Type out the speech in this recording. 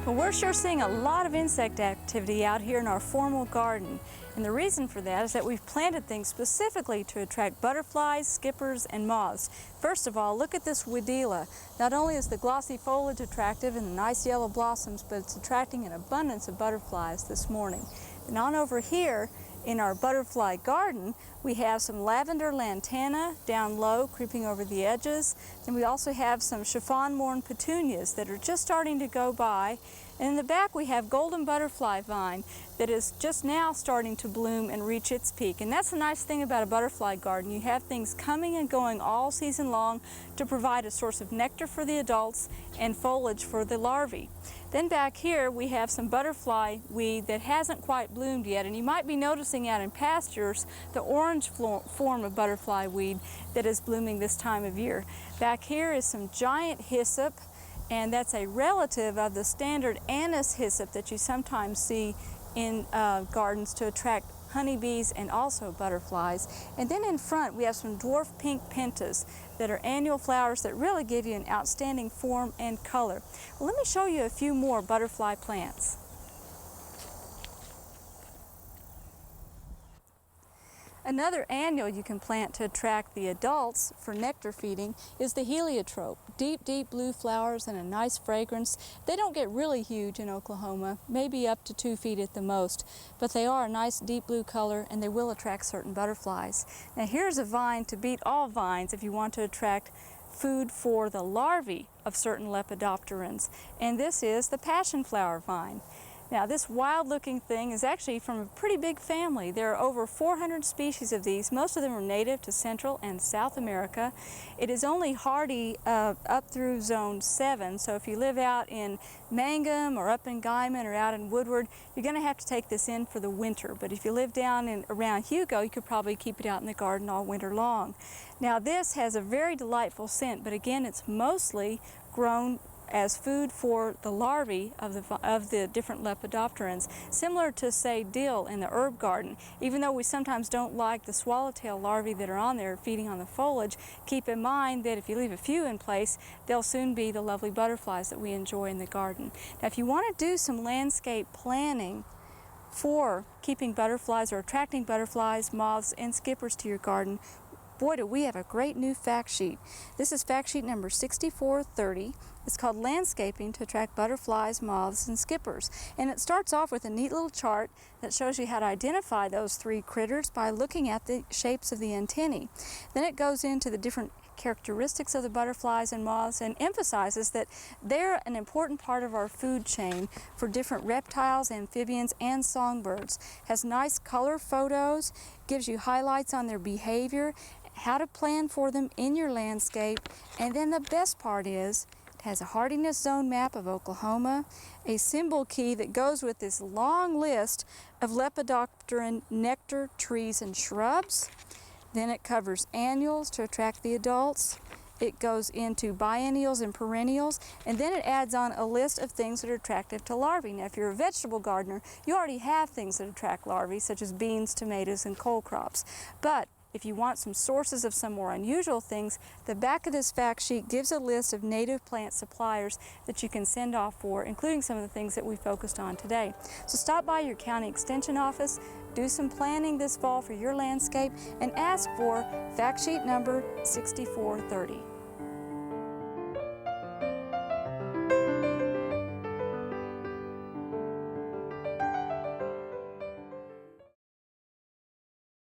Well, we're sure seeing a lot of insect activity out here in our formal garden. And the reason for that is that we've planted things specifically to attract butterflies, skippers, and moths. First of all, look at this Weedilla. Not only is the glossy foliage attractive and the nice yellow blossoms, but it's attracting an abundance of butterflies this morning. And on over here in our butterfly garden, we have some lavender lantana down low, creeping over the edges. And we also have some chiffon morn petunias that are just starting to go by. And in the back we have golden butterfly vine that is just now starting to bloom and reach its peak. And that's the nice thing about a butterfly garden. You have things coming and going all season long to provide a source of nectar for the adults and foliage for the larvae. Then back here we have some butterfly weed that hasn't quite bloomed yet, and you might be noticing out in pastures the orange form of butterfly weed that is blooming this time of year. Back here is some giant hyssop, and that's a relative of the standard anise hyssop that you sometimes see in gardens to attract honeybees and also butterflies. And then in front we have some dwarf pink pentas that are annual flowers that really give you an outstanding form and color. Well, let me show you a few more butterfly plants. Another annual you can plant to attract the adults for nectar feeding is the heliotrope. Deep, deep blue flowers and a nice fragrance. They don't get really huge in Oklahoma, maybe up to 2 feet at the most, but they are a nice deep blue color and they will attract certain butterflies. Now here's a vine to beat all vines if you want to attract food for the larvae of certain lepidopterans, and this is the passion flower vine. Now this wild looking thing is actually from a pretty big family. There are over 400 species of these. Most of them are native to Central and South America. It is only hardy up through zone 7, so if you live out in Mangum or up in Guyman or out in Woodward, you're going to have to take this in for the winter. But if you live down around Hugo, you could probably keep it out in the garden all winter long. Now this has a very delightful scent, but again it's mostly grown as food for the larvae of the different lepidopterans, similar to, say, dill in the herb garden. Even though we sometimes don't like the swallowtail larvae that are on there feeding on the foliage, keep in mind that if you leave a few in place, they'll soon be the lovely butterflies that we enjoy in the garden. Now if you want to do some landscape planning for keeping butterflies or attracting butterflies, moths, and skippers to your garden, boy, do we have a great new fact sheet. This is fact sheet number 6430. It's called Landscaping to Attract Butterflies, Moths, and Skippers. And it starts off with a neat little chart that shows you how to identify those 3 critters by looking at the shapes of the antennae. Then it goes into the different characteristics of the butterflies and moths and emphasizes that they're an important part of our food chain for different reptiles, amphibians, and songbirds. Has nice color photos, gives you highlights on their behavior, how to plan for them in your landscape, and then the best part is it has a hardiness zone map of Oklahoma, a symbol key that goes with this long list of lepidopteran nectar trees and shrubs. Then it covers annuals to attract the adults. It goes into biennials and perennials, and then it adds on a list of things that are attractive to larvae. Now, if you're a vegetable gardener, you already have things that attract larvae, such as beans, tomatoes, and cole crops. But if you want some sources of some more unusual things, the back of this fact sheet gives a list of native plant suppliers that you can send off for, including some of the things that we focused on today. So stop by your county extension office, do some planning this fall for your landscape, and ask for fact sheet number 6430.